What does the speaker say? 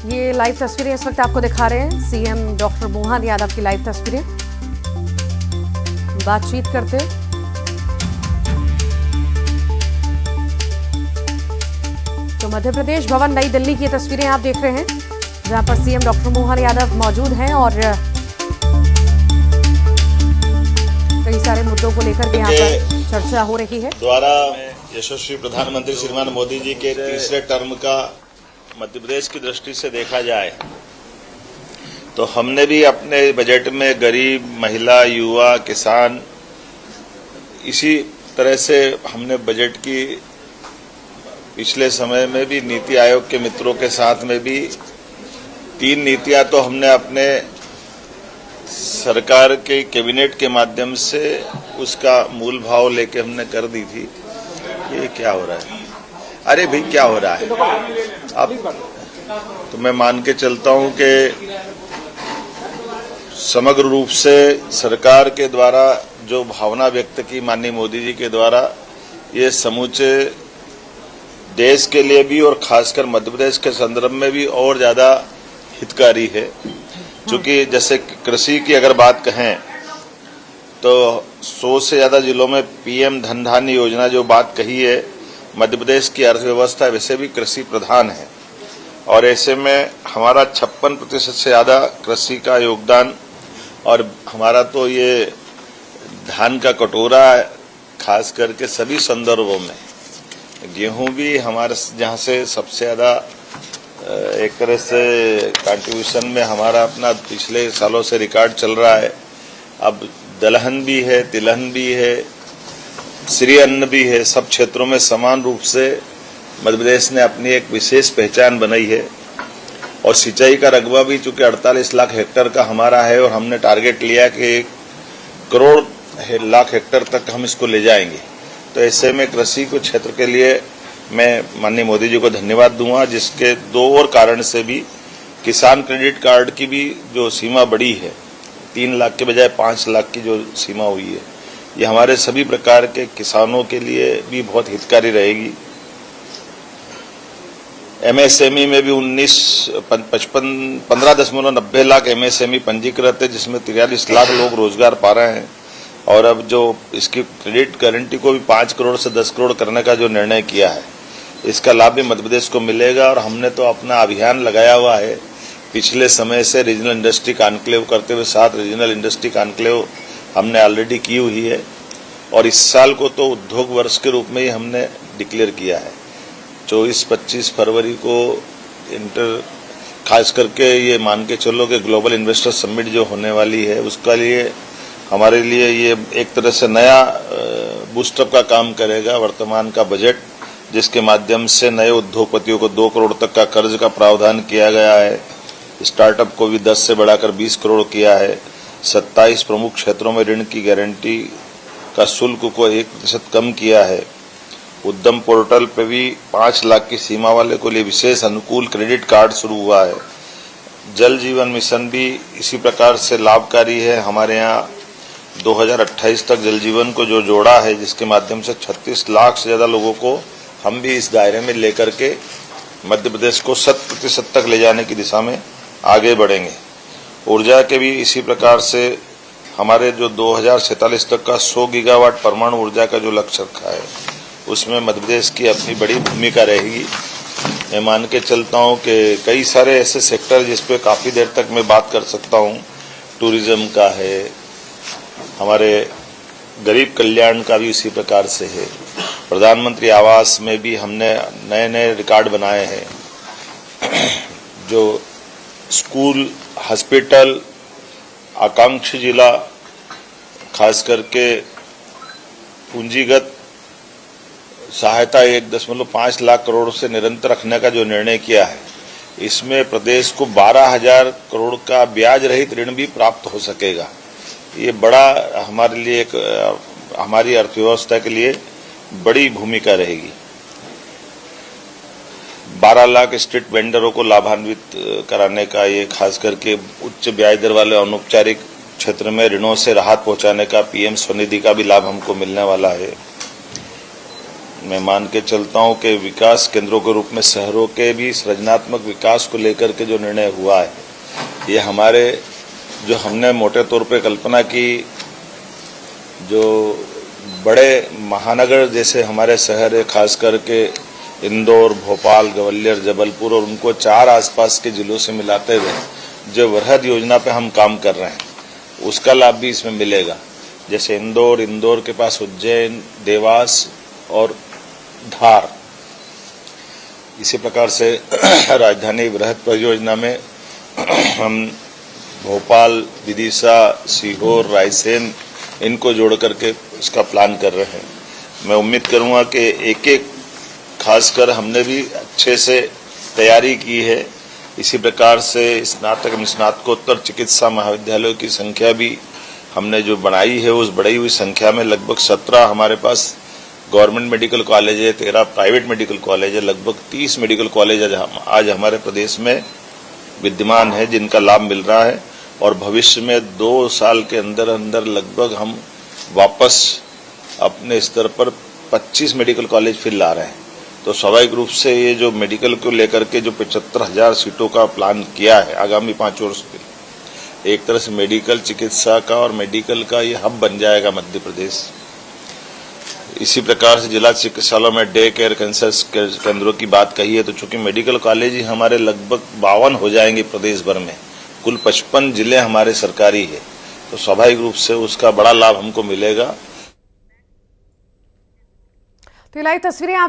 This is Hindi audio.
ये लाइव तस्वीरें इस वक्त आपको दिखा रहे हैं सीएम डॉक्टर मोहन यादव की लाइव तस्वीरें बातचीत करते। तो मध्य प्रदेश भवन नई दिल्ली की तस्वीरें आप देख रहे हैं जहां पर सीएम डॉक्टर मोहन यादव मौजूद हैं और कई सारे मुद्दों को लेकर के यहाँ पर चर्चा हो रही है। द्वारा यशस्वी प्रधानमंत्री श्रीमान मोदी जी के तीसरे टर्म का मध्य प्रदेश की दृष्टि से देखा जाए तो हमने भी अपने बजट में गरीब, महिला, युवा, किसान, इसी तरह से हमने बजट की पिछले समय में भी नीति आयोग के मित्रों के साथ में भी 3 नीतियां तो हमने अपने सरकार के कैबिनेट के माध्यम से उसका मूल भाव लेके हमने कर दी थी। ये क्या हो रहा है? अरे भाई क्या हो रहा है? अब तो मैं मान के चलता हूं कि समग्र रूप से सरकार के द्वारा जो भावना व्यक्त की माननीय मोदी जी के द्वारा, ये समूचे देश के लिए भी और खासकर मध्य प्रदेश के संदर्भ में भी और ज्यादा हितकारी है। क्योंकि जैसे कृषि की अगर बात कहें तो 100 से ज्यादा जिलों में पीएम धन धान्य योजना जो बात कही है, मध्य प्रदेश की अर्थव्यवस्था वैसे भी कृषि प्रधान है और ऐसे में हमारा 56% से ज्यादा कृषि का योगदान, और हमारा तो ये धान का कटोरा खास करके सभी संदर्भों में, गेहूं भी हमारे जहां से सबसे ज्यादा एक तरह से कंट्रीब्यूशन में हमारा अपना पिछले सालों से रिकॉर्ड चल रहा है। अब दलहन भी है, तिलहन भी है, श्री अन्न भी है। सब क्षेत्रों में समान रूप से मध्य प्रदेश ने अपनी एक विशेष पहचान बनाई है और सिंचाई का रकबा भी चूंकि 48 लाख हेक्टेयर का हमारा है और हमने टारगेट लिया कि 1 करोड़ लाख हेक्टेयर तक हम इसको ले जाएंगे। तो ऐसे में कृषि को क्षेत्र के लिए मैं माननीय मोदी जी को धन्यवाद दूंगा, जिसके 2 और कारण से भी किसान क्रेडिट कार्ड की भी जो सीमा बढ़ी है, 3 लाख के बजाय 5 लाख की जो सीमा हुई है, ये हमारे सभी प्रकार के किसानों के लिए भी बहुत हितकारी रहेगी। एमएसएमई में भी 15.90 लाख एमएसएमई पंजीकृत है, जिसमें 43 लाख लोग रोजगार पा रहे हैं। और अब जो इसकी क्रेडिट गारंटी को भी 5 करोड़ से 10 करोड़ करने का जो निर्णय किया है, इसका लाभ भी मध्य प्रदेश को मिलेगा। और हमने तो अपना अभियान लगाया हुआ है पिछले समय से रीजनल इंडस्ट्री कॉन्क्लेव करते हुए, 7 रीजनल इंडस्ट्री कॉन्क्लेव हमने ऑलरेडी की हुई है और इस साल को तो उद्योग वर्ष के रूप में ही हमने डिक्लेयर किया है। 24-25 फरवरी को खास करके ये मान के चलो कि ग्लोबल इन्वेस्टर समिट जो होने वाली है, उसका लिए हमारे लिए ये एक तरह से नया बूस्टअप का काम करेगा। वर्तमान का बजट, जिसके माध्यम से नए उद्योगपतियों को 2 करोड़ तक का कर्ज का प्रावधान किया गया है, स्टार्टअप को भी 10 से बढ़ाकर 20 करोड़ किया है, 27 प्रमुख क्षेत्रों में ऋण की गारंटी का शुल्क को 1% कम किया है, उद्यम पोर्टल पे भी 5 लाख की सीमा वाले को लिए विशेष अनुकूल क्रेडिट कार्ड शुरू हुआ है। जल जीवन मिशन भी इसी प्रकार से लाभकारी है। हमारे यहाँ 2028 तक जल जीवन को जो जोड़ा है, जिसके माध्यम से 36 लाख से ज्यादा लोगों को हम भी इस दायरे में लेकर के मध्य प्रदेश को 100% तक ले जाने की दिशा में आगे बढ़ेंगे। ऊर्जा के भी इसी प्रकार से हमारे जो 2047 तक का 100 गीगावाट परमाणु ऊर्जा का जो लक्ष्य रखा है, उसमें मध्य प्रदेश की अपनी बड़ी भूमिका रहेगी। मैं मान के चलता हूं कि कई सारे ऐसे सेक्टर जिस पे काफी देर तक मैं बात कर सकता हूं, टूरिज्म का है, हमारे गरीब कल्याण का भी इसी प्रकार से है, प्रधानमंत्री आवास में भी हमने नए नए रिकॉर्ड बनाए हैं। जो स्कूल, हॉस्पिटल, आकांक्षी जिला, खास करके पूंजीगत सहायता 1.5 लाख करोड़ से निरंतर रखने का जो निर्णय किया है, इसमें प्रदेश को 12,000 करोड़ का ब्याज रहित ऋण भी प्राप्त हो सकेगा। ये बड़ा हमारे लिए हमारी अर्थव्यवस्था के लिए बड़ी भूमिका रहेगी। 12 लाख स्ट्रीट वेंडरों को लाभान्वित कराने का ये खास करके उच्च ब्याज दर वाले अनौपचारिक क्षेत्र में ऋणों से राहत पहुंचाने का पीएम स्वनिधि का भी लाभ हमको मिलने वाला है। मैं मान के चलता हूं कि विकास केंद्रों के रूप में शहरों के भी सृजनात्मक विकास को लेकर के जो निर्णय हुआ है, ये हमारे जो हमने मोटे तौर पे कल्पना की, जो बड़े महानगर जैसे हमारे शहर है, खास करके इंदौर, भोपाल, ग्वालियर, जबलपुर और उनको 4 आसपास के जिलों से मिलाते हुए जो वृहद योजना पे हम काम कर रहे हैं, उसका लाभ भी इसमें मिलेगा। जैसे इंदौर के पास उज्जैन, देवास और धार, इसी प्रकार से राजधानी वृहद परियोजना में हम भोपाल, विदिशा, सीहोर, रायसेन इनको जोड़ करके इसका प्लान कर रहे हैं। मैं उम्मीद करूंगा कि एक खासकर हमने भी अच्छे से तैयारी की है। इसी प्रकार से स्नातक एवं स्नातकोत्तर चिकित्सा महाविद्यालयों की संख्या भी हमने जो बढ़ाई है, उस बढ़ी हुई संख्या में लगभग 17 हमारे पास गवर्नमेंट मेडिकल कॉलेज है, 13 प्राइवेट मेडिकल कॉलेज है, लगभग 30 मेडिकल कॉलेज आज हमारे प्रदेश में विद्यमान है, जिनका लाभ मिल रहा है। और भविष्य में 2 साल के अंदर अंदर लगभग हम वापस अपने स्तर पर 25 मेडिकल कॉलेज फिर ला रहे हैं। तो स्वाभाविक रूप से ये जो मेडिकल को लेकर के जो 75,000 सीटों का प्लान किया है आगामी 5 वर्ष के लिए, एक तरह से मेडिकल चिकित्सा का और मेडिकल का ये हब बन जाएगा मध्य प्रदेश। इसी प्रकार से जिला चिकित्सालयों में डे केयर कैंसर केंद्रों की बात कही है, तो चूंकि मेडिकल कॉलेज ही हमारे लगभग 52 हो जाएंगे प्रदेश भर में, कुल 55 जिले हमारे सरकारी है, तो स्वाभाविक रूप से उसका बड़ा लाभ हमको मिलेगा। तो ये लाइव तस्वीरें आप